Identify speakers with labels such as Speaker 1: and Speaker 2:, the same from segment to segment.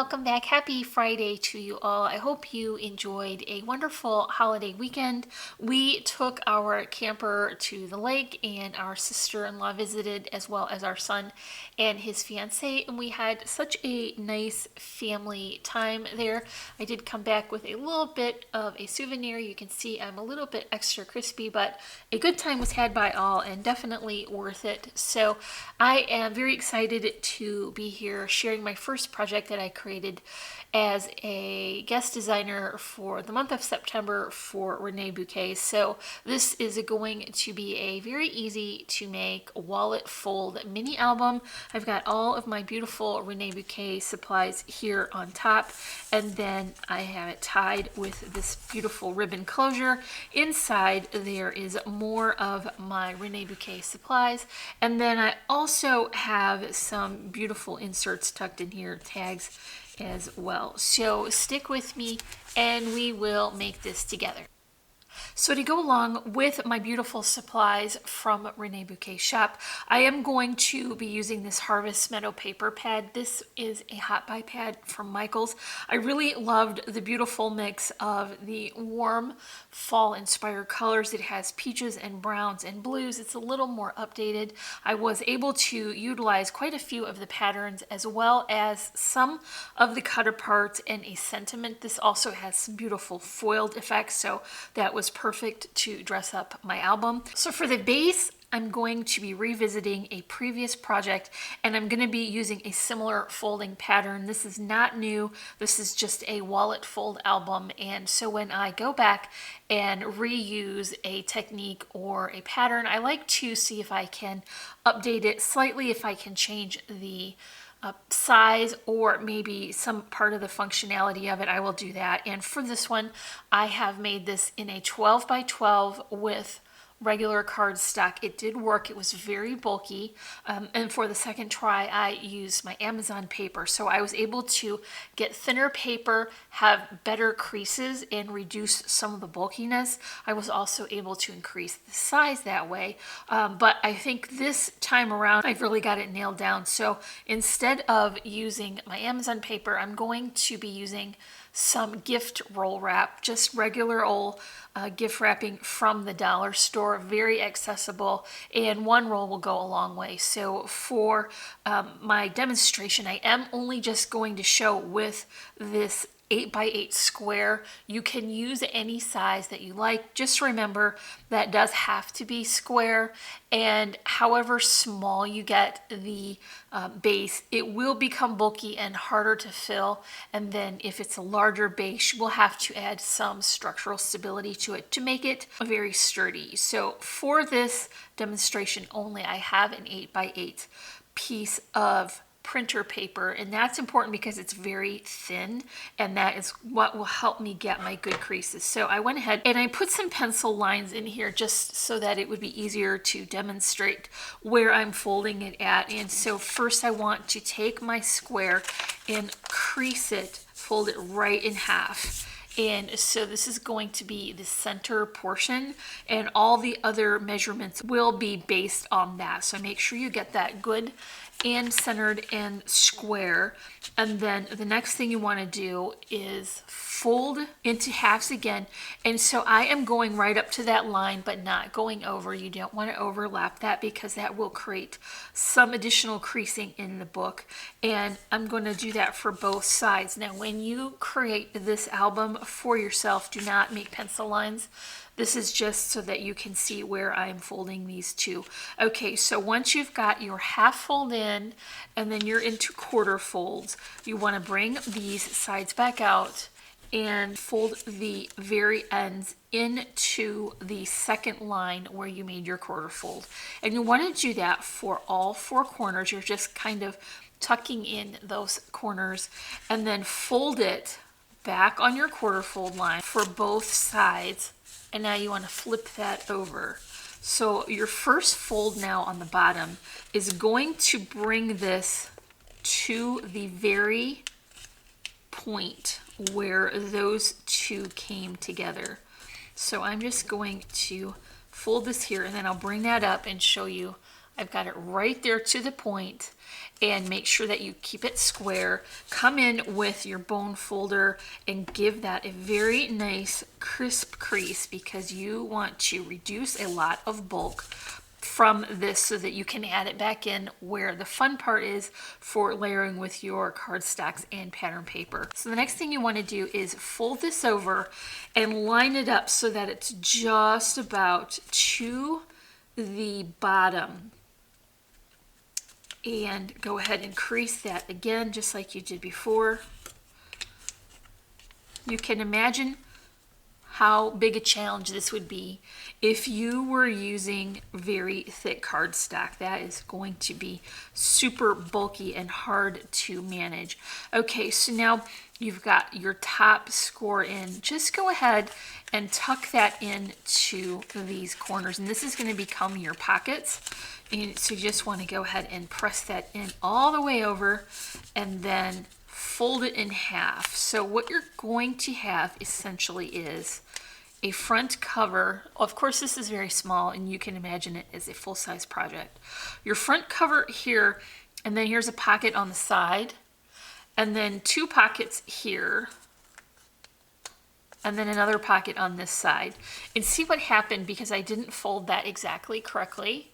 Speaker 1: welcome back. Happy Friday to you all. I hope you enjoyed a wonderful holiday weekend. We took our camper to the lake and our sister-in-law visited, as well as our son and his fiance, and we had such a nice family time there. I did come back with a little bit of a souvenir. You can see I'm a little bit extra crispy, but a good time was had by all and definitely worth it. So I am very excited to be here sharing my first project that I created as a guest designer for the month of September for Renea Bouquet. So this is going to be a very easy to make wallet fold mini album. I've got all of my beautiful Renea Bouquet supplies here on top, and then I have it tied with this beautiful ribbon closure. Inside there is more of my Renea Bouquet supplies, and then I also have some beautiful inserts tucked in here, tags as well. So stick with me and we will make this together. So to go along with my beautiful supplies from Renea Bouquet shop, I am going to be using this Harvest Meadow paper pad. This is a hot buy pad from Michaels. I really loved the beautiful mix of the warm fall inspired colors. It has peaches and browns and blues. It's a little more updated. I was able to utilize quite a few of the patterns as well as some of the cut apart and a sentiment. This also has some beautiful foiled effects, so that was perfect to dress up my album. So for the base, I'm going to be revisiting a previous project, and I'm going to be using a similar folding pattern. This is not new. This is just a wallet fold album. And so when I go back and reuse a technique or a pattern, I like to see if I can update it slightly, if I can change the size or maybe some part of the functionality of it, I will do that. And for this one, I have made this in a 12 by 12 with regular cardstock. It did work. It was very bulky. And for the second try, I used my Amazon paper. So I was able to get thinner paper, have better creases, and reduce some of the bulkiness. I was also able to increase the size that way. But I think this time around, I've really got it nailed down. So instead of using my Amazon paper, I'm going to be using some gift roll wrap, just regular old gift wrapping from the dollar store, very accessible, and one roll will go a long way. So for my demonstration, I am only just going to show with this 8 by 8 square. You can use any size that you like. Just remember that does have to be square, and however small you get the base, it will become bulky and harder to fill. And then if it's a larger base, you will have to add some structural stability to it to make it very sturdy. So for this demonstration only, I have an 8 by 8 piece of printer paper, and that's important because it's very thin, and that is what will help me get my good creases. So I went ahead and I put some pencil lines in here just so that it would be easier to demonstrate where I'm folding it at. And so first I want to take my square and crease it, fold it right in half. And so this is going to be the center portion, and all the other measurements will be based on that. So make sure you get that good and centered and square. And then the next thing you want to do is fold into halves again. And so I am going right up to that line, but not going over. You don't want to overlap that because that will create some additional creasing in the book. And I'm going to do that for both sides. Now, when you create this album for yourself, do not make pencil lines. This is just so that you can see where I'm folding these two. Okay, so once you've got your half fold in and then you're into quarter folds, you want to bring these sides back out and fold the very ends into the second line where you made your quarter fold. And you want to do that for all four corners. You're just kind of tucking in those corners, and then fold it back on your quarter fold line for both sides. And now you want to flip that over. So your first fold now on the bottom is going to bring this to the very point where those two came together. So I'm just going to fold this here, and then I'll bring that up and show you I've got it right there to the point, and make sure that you keep it square. Come in with your bone folder and give that a very nice crisp crease, because you want to reduce a lot of bulk from this so that you can add it back in where the fun part is for layering with your cardstocks and pattern paper. So the next thing you want to do is fold this over and line it up so that it's just about to the bottom, and go ahead and crease that again just like you did before. You can imagine how big a challenge this would be if you were using very thick cardstock. That is going to be super bulky and hard to manage. Okay, so now you've got your top score in. Just go ahead and tuck that into these corners, and this is going to become your pockets. And so you just want to go ahead and press that in all the way over, and then fold it in half. So what you're going to have essentially is a front cover. Of course, this is very small, and you can imagine it as a full-size project. Your front cover here, and then here's a pocket on the side, and then two pockets here, and then another pocket on this side. And see what happened, because I didn't fold that exactly correctly.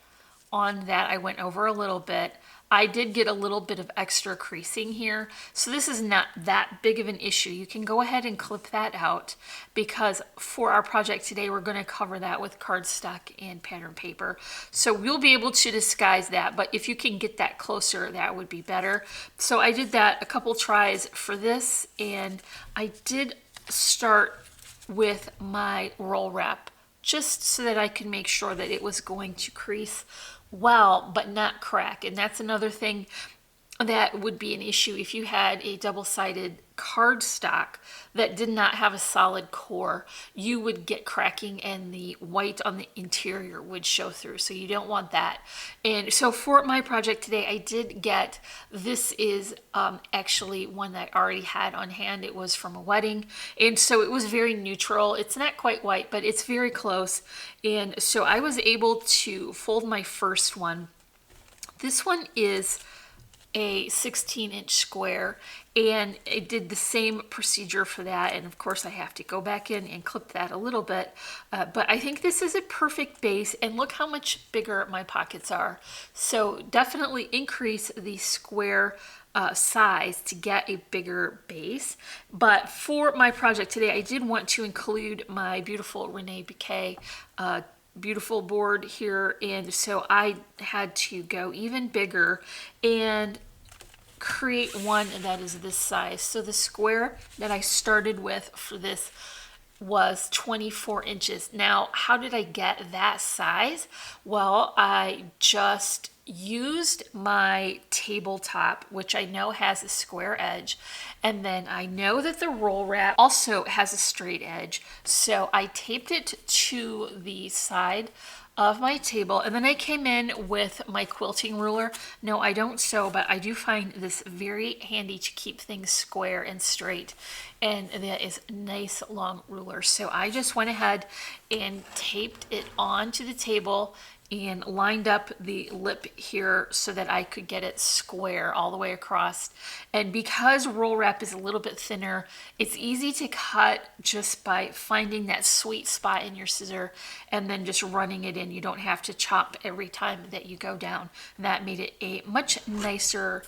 Speaker 1: On that, I went over a little bit. I did get a little bit of extra creasing here, so this is not that big of an issue. You can go ahead and clip that out, because for our project today, we're going to cover that with cardstock and pattern paper. So we'll be able to disguise that, but if you can get that closer, that would be better. So I did that a couple tries for this, and I did start with my roll wrap just so that I could make sure that it was going to crease well but not crack. And that's another thing that would be an issue if you had a double-sided cardstock that did not have a solid core. You would get cracking, and the white on the interior would show through, so you don't want that. And so for my project today, I did get, this is actually one that I already had on hand. It was from a wedding, and so it was very neutral. It's not quite white, but it's very close. And so I was able to fold my first one. This one is a 16-inch square, and it did the same procedure for that. And of course I have to go back in and clip that a little bit, but I think this is a perfect base, and look how much bigger my pockets are. So definitely increase the square size to get a bigger base. But for my project today, I did want to include my beautiful Renea Bouquet beautiful board here, and so I had to go even bigger and create one that is this size. So the square that I started with for this was 24 inches. Now, how did I get that size? Well, I just used my tabletop, which I know has a square edge, and then I know that the roll wrap also has a straight edge, so I taped it to the side of my table, and then I came in with my quilting ruler. No, I don't sew, but I do find this very handy to keep things square and straight, and that is a nice long ruler. So I just went ahead and taped it onto the table and lined up the lip here so that I could get it square all the way across. And because roll wrap is a little bit thinner, it's easy to cut just by finding that sweet spot in your scissor and then just running it in. You don't have to chop every time that you go down. And that made it a much nicer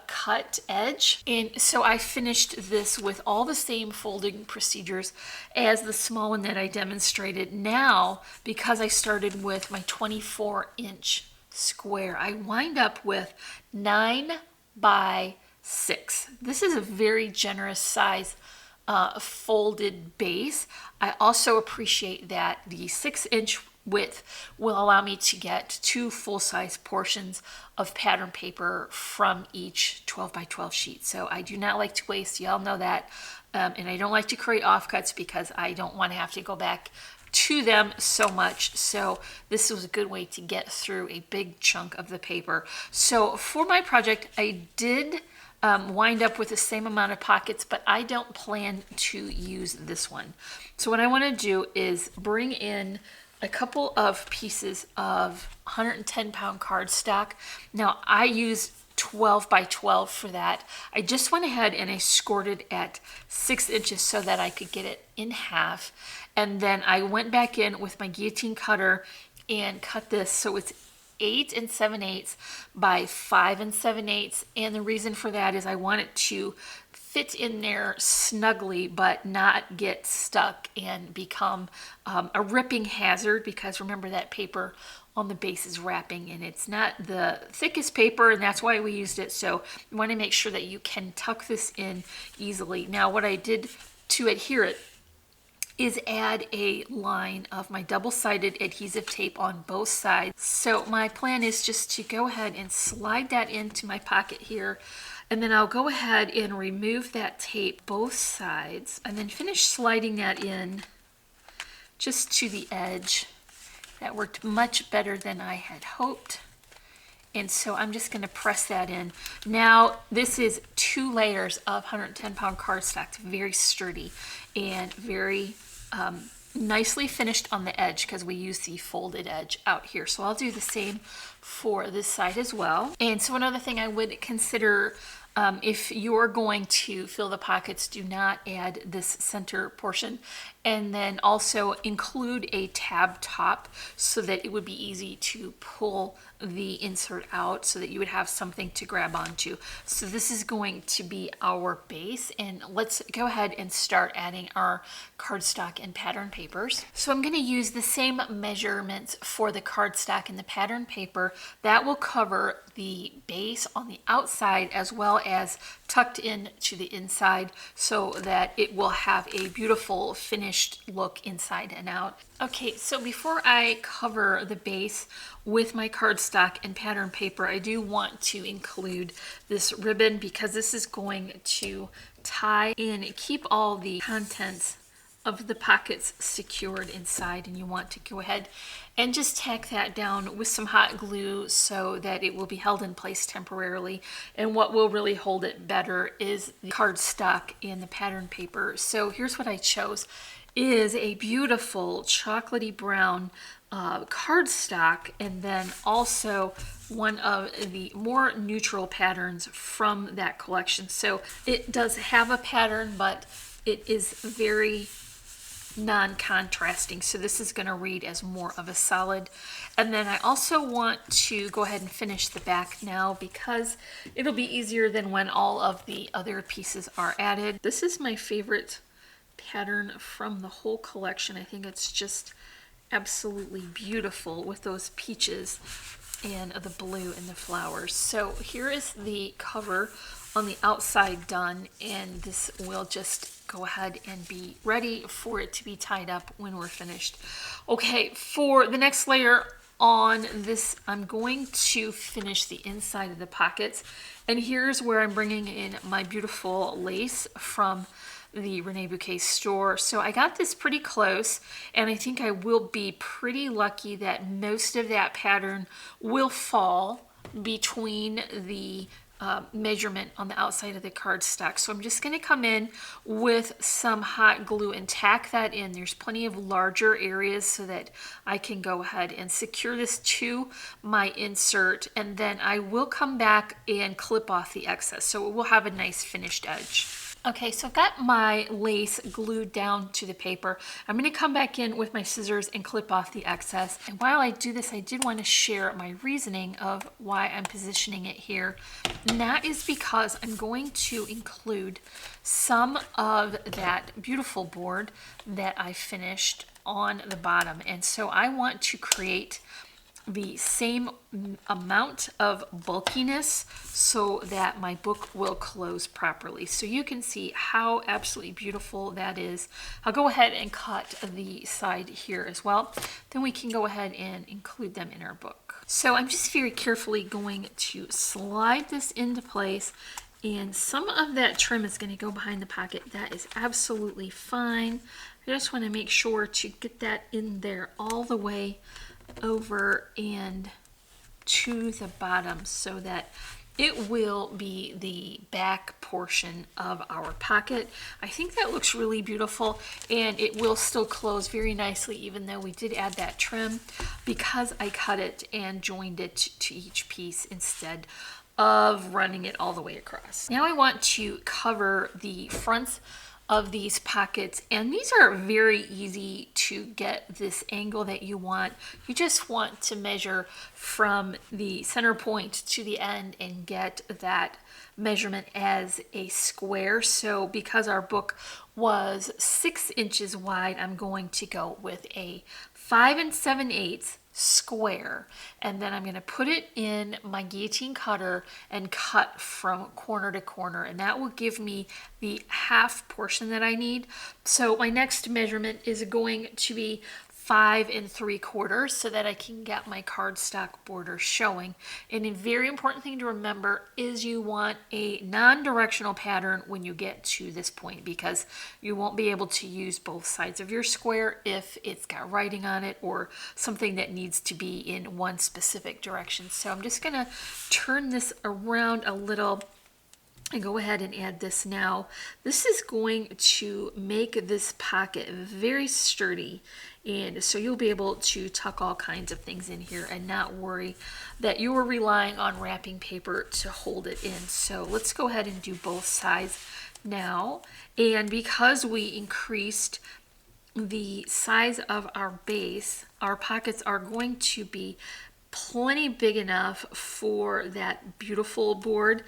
Speaker 1: cut edge. And so I finished this with all the same folding procedures as the small one that I demonstrated. Now, because I started with my 24-inch square, I wind up with 9 by 6. This is a very generous size folded base. I also appreciate that the 6-inch width will allow me to get 2 full-size portions of pattern paper from each 12 by 12 sheet. So I do not like to waste, y'all know that, and I don't like to create offcuts because I don't want to have to go back to them so much. So this was a good way to get through a big chunk of the paper. So for my project, I did wind up with the same amount of pockets, but I don't plan to use this one. So what I want to do is bring in a couple of pieces of 110-pound cardstock. Now I use 12 by 12 for that. I just went ahead and I scored it at 6 inches so that I could get it in half. And then I went back in with my guillotine cutter and cut this so it's 8 7/8 by 5 7/8. And the reason for that is I want it to fit in there snugly but not get stuck and become a ripping hazard, because remember that paper on the base is wrapping and it's not the thickest paper, and that's why we used it. So you want to make sure that you can tuck this in easily. Now what I did to adhere it is add a line of my double-sided adhesive tape on both sides. So my plan is just to go ahead and slide that into my pocket here, and then I'll go ahead and remove that tape both sides and then finish sliding that in just to the edge. That worked much better than I had hoped. And so I'm just going to press that in. Now, this is 2 layers of 110-pound cardstock, very sturdy and very nicely finished on the edge because we use the folded edge out here. So I'll do the same for this side as well. And so another thing I would consider, if you're going to fill the pockets, do not add this center portion, and then also include a tab top so that it would be easy to pull the insert out so that you would have something to grab onto. So this is going to be our base, and let's go ahead and start adding our cardstock and pattern papers. So I'm going to use the same measurements for the cardstock and the pattern paper. That will cover the base on the outside as well as tucked in to the inside so that it will have a beautiful finished look inside and out. Okay, so before I cover the base with my cardstock and pattern paper, I do want to include this ribbon because this is going to tie and keep all the contents of the pockets secured inside, and you want to go ahead and just tack that down with some hot glue so that it will be held in place temporarily. And what will really hold it better is the cardstock and the pattern paper. So here's what I chose, is a beautiful chocolatey brown cardstock, and then also one of the more neutral patterns from that collection. So it does have a pattern, but it is very non-contrasting, so this is going to read as more of a solid. And then I also want to go ahead and finish the back now because it'll be easier than when all of the other pieces are added. This is my favorite pattern from the whole collection. I think it's just absolutely beautiful with those peaches and the blue and the flowers. So here is the cover on the outside done, and this will just go ahead and be ready for it to be tied up when we're finished. Okay, for the next layer on this, I'm going to finish the inside of the pockets, and here's where I'm bringing in my beautiful lace from the Renea Bouquet store. So I got this pretty close, and I think I will be pretty lucky that most of that pattern will fall between the measurement on the outside of the cardstock. So I'm just going to come in with some hot glue and tack that in. There's plenty of larger areas so that I can go ahead and secure this to my insert, and then I will come back and clip off the excess so it will have a nice finished edge. Okay, so I've got my lace glued down to the paper. I'm going to come back in with my scissors and clip off the excess. And while I do this, I did want to share my reasoning of why I'm positioning it here. And that is because I'm going to include some of that beautiful board that I finished on the bottom. And so I want to create the same amount of bulkiness so that my book will close properly. So you can see how absolutely beautiful that is. I'll go ahead and cut the side here as well. Then we can go ahead and include them in our book. So I'm just very carefully going to slide this into place, and some of that trim is going to go behind the pocket. That is absolutely fine. I just want to make sure to get that in there all the way over and to the bottom so that it will be the back portion of our pocket. I think that looks really beautiful, and it will still close very nicely even though we did add that trim, because I cut it and joined it to each piece instead of running it all the way across. Now I want to cover the fronts of these pockets, and these are very easy to get this angle that you want. You just want to measure from the center point to the end and get that measurement as a square. So because our book was 6 inches wide, I'm going to go with a 5 7/8 square, and then I'm going to put it in my guillotine cutter and cut from corner to corner, and that will give me the half portion that I need. So my next measurement is going to be 5 3/4 so that I can get my cardstock border showing. And a very important thing to remember is you want a non-directional pattern when you get to this point, because you won't be able to use both sides of your square if it's got writing on it or something that needs to be in one specific direction. So I'm just going to turn this around a little and go ahead and add this now. This is going to make this pocket very sturdy, and so you'll be able to tuck all kinds of things in here and not worry that you are relying on wrapping paper to hold it in. So let's go ahead and do both sides now. And because we increased the size of our base, our pockets are going to be plenty big enough for that beautiful board.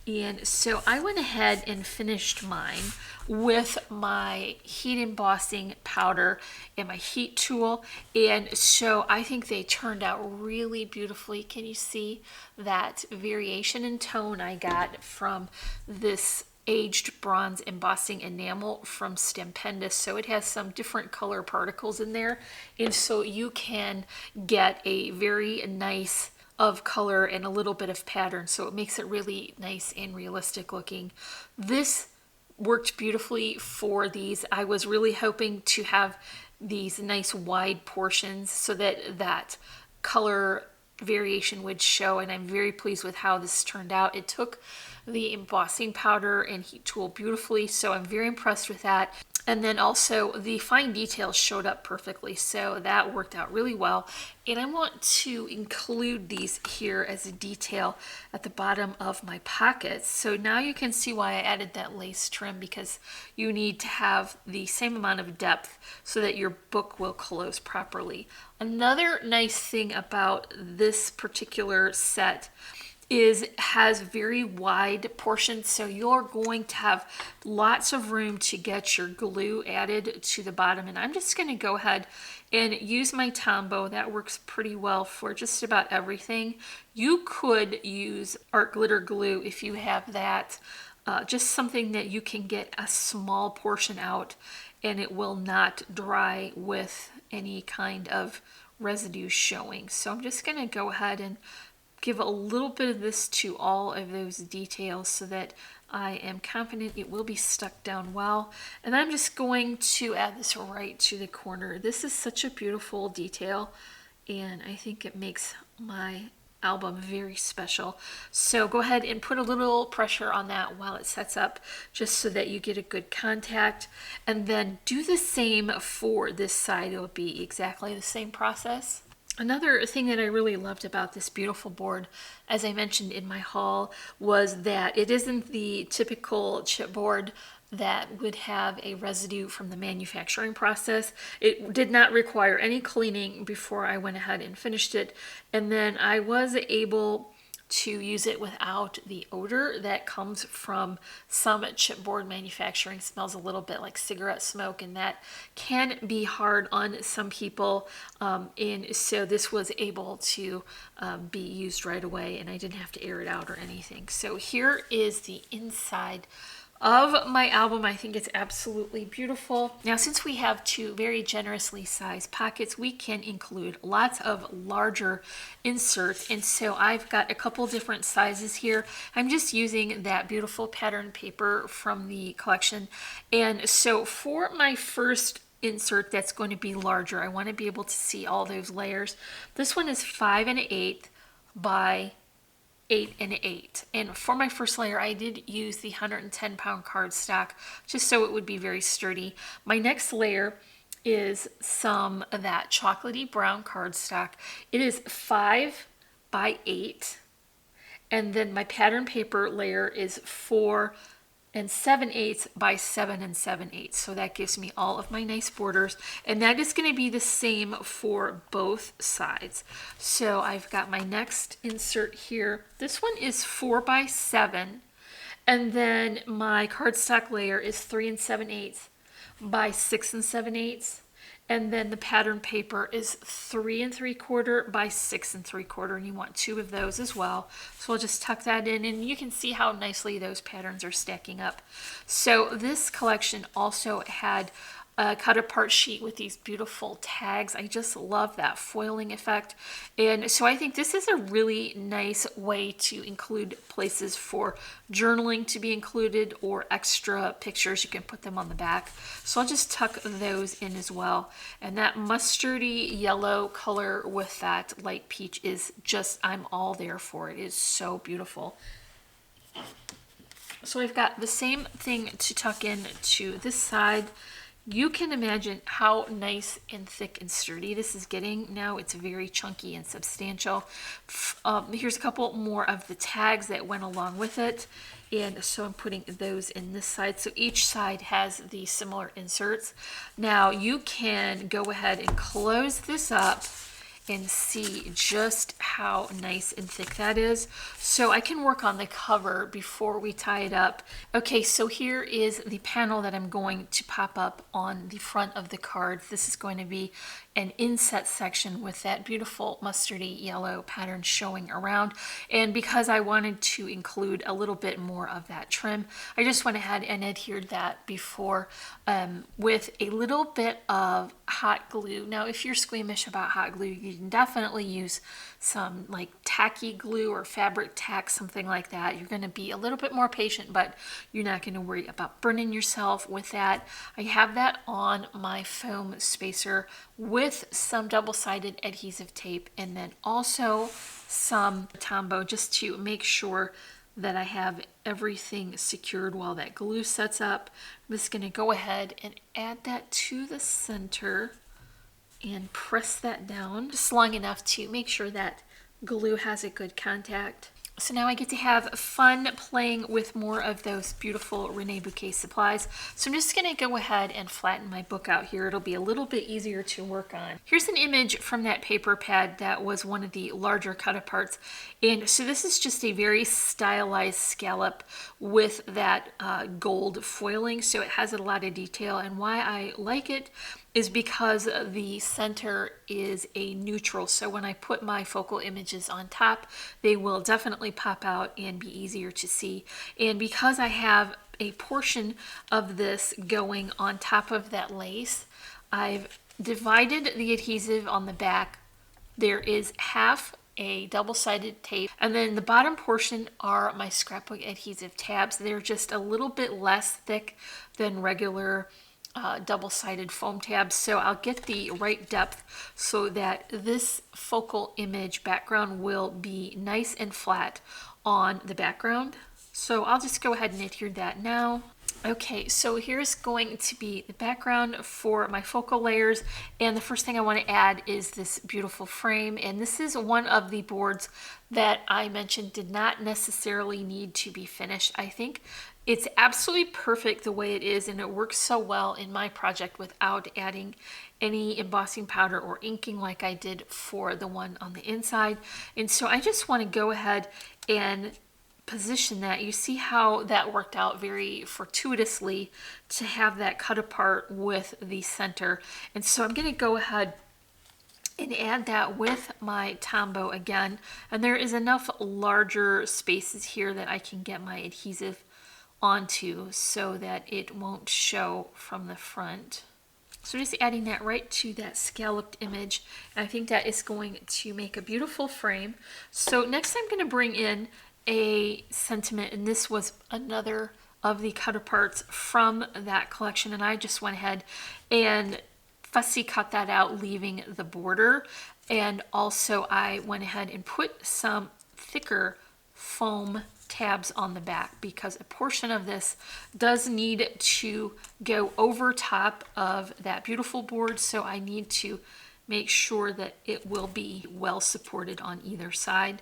Speaker 1: And so I went ahead and finished mine with my heat embossing powder and my heat tool, and so I think they turned out really beautifully. Can you see that variation in tone I got from this aged bronze embossing enamel from Stupendous? So it has some different color particles in there, and so you can get a very nice of color and a little bit of pattern, so it makes it really nice and realistic looking. This worked beautifully for these. I was really hoping to have these nice wide portions so that that color variation would show, and I'm very pleased with how this turned out. It took the embossing powder and heat tool beautifully, so I'm very impressed with that. And then also the fine details showed up perfectly, so that worked out really well. And I want to include these here as a detail at the bottom of my pockets. So now you can see why I added that lace trim, because you need to have the same amount of depth so that your book will close properly. Another nice thing about this particular set is it has very wide portions, so you're going to have lots of room to get your glue added to the bottom. And I'm just going to go ahead and use my Tombow. That works pretty well for just about everything. You could use art glitter glue if you have that, just something that you can get a small portion out and it will not dry with any kind of residue showing. So I'm just going to go ahead and give a little bit of this to all of those details so that I am confident it will be stuck down well. And I'm just going to add this right to the corner. This is such a beautiful detail, and I think it makes my album very special. So go ahead and put a little pressure on that while it sets up, just so that you get a good contact. And then do the same for this side. It'll be exactly the same process. Another thing that I really loved about this beautiful board, as I mentioned in my haul, was that it isn't the typical chipboard that would have a residue from the manufacturing process. It did not require any cleaning before I went ahead and finished it, and then I was able to use it without the odor that comes from some chipboard manufacturing. It smells a little bit like cigarette smoke, and that can be hard on some people, and so this was able to be used right away, and I didn't have to air it out or anything. So here is the inside of my album. I think it's absolutely beautiful. Now, since we have two very generously sized pockets, we can include lots of larger inserts, and so I've got a couple different sizes here. I'm just using that beautiful pattern paper from the collection, and so for my first insert that's going to be larger, I want to be able to see all those layers. This one is 5 1/8 by 8 and 8. And for my first layer, I did use the 110-pound cardstock just so it would be very sturdy. My next layer is some of that chocolatey brown cardstock. It is 5 by 8. And then my pattern paper layer is 4 and 7/8 by 7 and 7/8. So that gives me all of my nice borders. And that is going to be the same for both sides. So I've got my next insert here. This one is 4 by 7. And then my cardstock layer is 3 and 7/8 by 6 and 7/8. And then the pattern paper is 3 3/4 by 6 3/4, and you want 2 of those as well. So I'll just tuck that in, and you can see how nicely those patterns are stacking up. So this collection also had a cut apart sheet with these beautiful tags. I just love that foiling effect. And so I think this is a really nice way to include places for journaling to be included or extra pictures. You can put them on the back. So I'll just tuck those in as well. And that mustardy yellow color with that light peach is just, I'm all there for it. It is so beautiful. So I've got the same thing to tuck in to this side. You can imagine how nice and thick and sturdy this is getting. Now it's very chunky and substantial. Here's a couple more of the tags that went along with it. And so I'm putting those in this side. So each side has the similar inserts. Now you can go ahead and close this up and see just how nice and thick that is. So I can work on the cover before we tie it up. Okay, so here is the panel that I'm going to pop up on the front of the card. This is going to be an inset section with that beautiful mustardy yellow pattern showing around. And because I wanted to include a little bit more of that trim, I just went ahead and adhered that before with a little bit of hot glue. Now, if you're squeamish about hot glue, you can definitely use some like tacky glue or fabric tack, something like that. You're going to be a little bit more patient, but you're not going to worry about burning yourself with that. I have that on my foam spacer with some double-sided adhesive tape, and then also some Tombow just to make sure that I have everything secured while that glue sets up. I'm just going to go ahead and add that to the center and press that down just long enough to make sure that glue has a good contact. So now I get to have fun playing with more of those beautiful Renea Bouquet supplies. So I'm just going to go ahead and flatten my book out here. It'll be a little bit easier to work on. Here's an image from that paper pad that was one of the larger cut aparts. And so this is just a very stylized scallop with that gold foiling. So it has a lot of detail, and why I like it is because the center is a neutral. So when I put my focal images on top, they will definitely pop out and be easier to see. And because I have a portion of this going on top of that lace, I've divided the adhesive on the back. There is half a double-sided tape, and then the bottom portion are my scrapbook adhesive tabs. They're just a little bit less thick than regular double-sided foam tabs, so I'll get the right depth so that this focal image background will be nice and flat on the background. So I'll just go ahead and adhere that now. Okay, so here's going to be the background for my focal layers, and the first thing I want to add is this beautiful frame, and this is one of the boards that I mentioned did not necessarily need to be finished. I think it's absolutely perfect the way it is, and it works so well in my project without adding any embossing powder or inking like I did for the one on the inside. And so I just want to go ahead and position that. You see how that worked out very fortuitously to have that cut apart with the center. And so I'm going to go ahead and add that with my Tombow again. And there is enough larger spaces here that I can get my adhesive onto so that it won't show from the front. So just adding that right to that scalloped image. And I think that is going to make a beautiful frame. So next I'm going to bring in a sentiment, and this was another of the cut aparts from that collection, and I just went ahead and fussy cut that out, leaving the border. And also I went ahead and put some thicker foam tabs on the back because a portion of this does need to go over top of that beautiful board, so I need to make sure that it will be well supported on either side.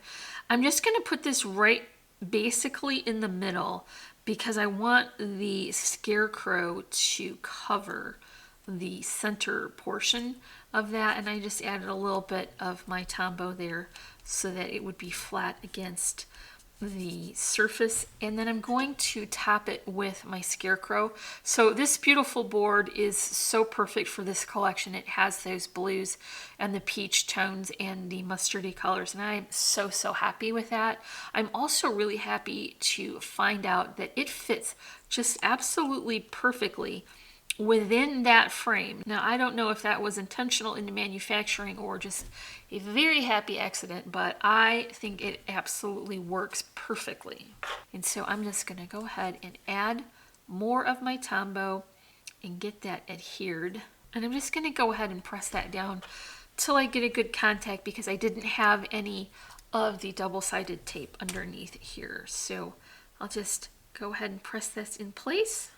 Speaker 1: I'm just going to put this right basically in the middle because I want the scarecrow to cover the center portion of that, and I just added a little bit of my Tombow there so that it would be flat against the surface, and then I'm going to top it with my scarecrow. So this beautiful board is so perfect for this collection. It has those blues and the peach tones and the mustardy colors, and I'm so happy with that. I'm also really happy to find out that it fits just absolutely perfectly within that frame. Now, I don't know if that was intentional in the manufacturing or just a very happy accident, but I think it absolutely works perfectly. And so I'm just going to go ahead and add more of my Tombow and get that adhered. And I'm just going to go ahead and press that down till I get a good contact because I didn't have any of the double-sided tape underneath here. So I'll just go ahead and press this in place.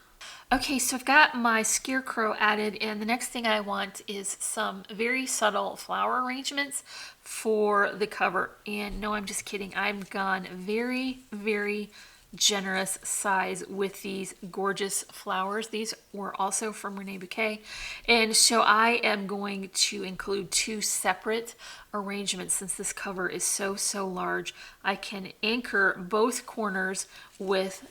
Speaker 1: Okay, so I've got my scarecrow added, and the next thing I want is some very subtle flower arrangements for the cover. And no, I'm just kidding. I've gone very generous size with these gorgeous flowers. These were also from Renea Bouquet. And so I am going to include two separate arrangements since this cover is so large. I can anchor both corners with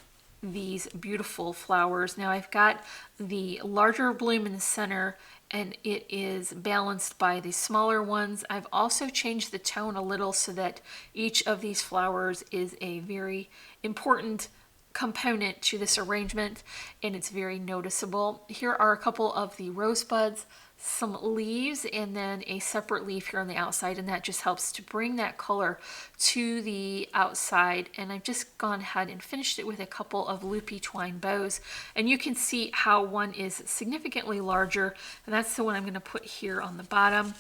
Speaker 1: these beautiful flowers. Now I've got the larger bloom in the center and it is balanced by the smaller ones. I've also changed the tone a little so that each of these flowers is a very important component to this arrangement and it's very noticeable. Here are a couple of the rosebuds, some leaves, and then a separate leaf here on the outside, and that just helps to bring that color to the outside. And I've just gone ahead and finished it with a couple of loopy twine bows, and you can see how one is significantly larger, and that's the one I'm going to put here on the bottom.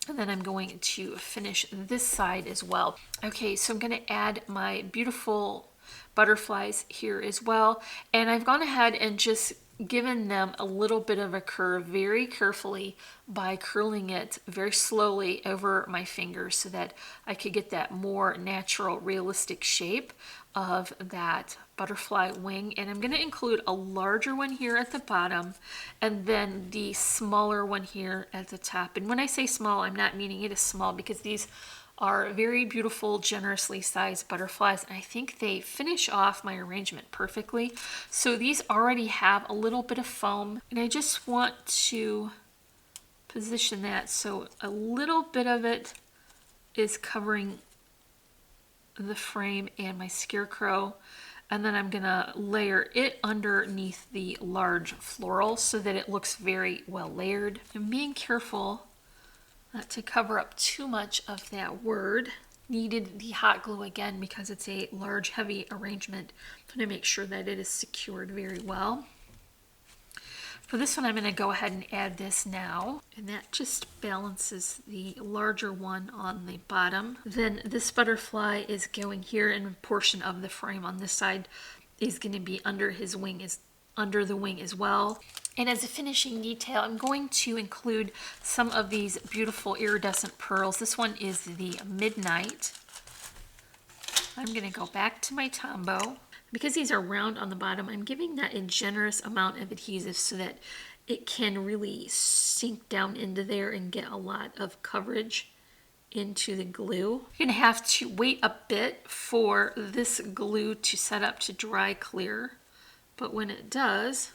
Speaker 1: And then I'm going to finish this side as well. Okay, so I'm going to add my beautiful butterflies here as well, and I've gone ahead and just given them a little bit of a curve very carefully by curling it very slowly over my fingers so that I could get that more natural, realistic shape of that butterfly wing. And I'm going to include a larger one here at the bottom and then the smaller one here at the top. And when I say small, I'm not meaning it is small because these are very beautiful, generously sized butterflies, and I think they finish off my arrangement perfectly. So these already have a little bit of foam, and I just want to position that so a little bit of it is covering the frame and my scarecrow, and then I'm gonna layer it underneath the large floral so that it looks very well layered. I'm being careful not to cover up too much of that word. Needed the hot glue again because it's a large, heavy arrangement. I'm going to make sure that it is secured very well. For this one, I'm going to go ahead and add this now, and that just balances the larger one on the bottom. Then this butterfly is going here, and a portion of the frame on this side is going to be under his wing, under the wing as well. And as a finishing detail, I'm going to include some of these beautiful iridescent pearls. This one is the Midnight. I'm going to go back to my Tombow. Because these are round on the bottom, I'm giving that a generous amount of adhesive so that it can really sink down into there and get a lot of coverage into the glue. You're going to have to wait a bit for this glue to set up to dry clear, but when it does,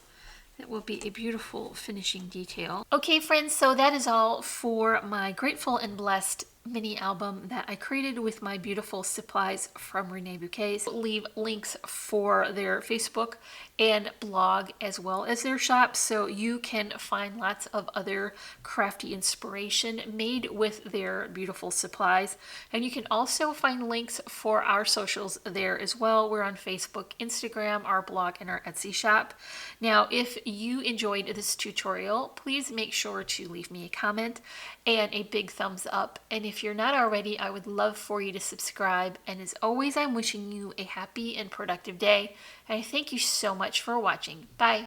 Speaker 1: it will be a beautiful finishing detail. Okay friends, so that is all for my Grateful and Blessed mini album that I created with my beautiful supplies from Renea Bouquets. I'll leave links for their Facebook and blog as well as their shop, so you can find lots of other crafty inspiration made with their beautiful supplies. And you can also find links for our socials there as well. We're on Facebook, Instagram, our blog, and our Etsy shop. Now, if you enjoyed this tutorial, please make sure to leave me a comment and a big thumbs up. And if you're not already, I would love for you to subscribe. And as always, I'm wishing you a happy and productive day. And I thank you so much for watching. Bye.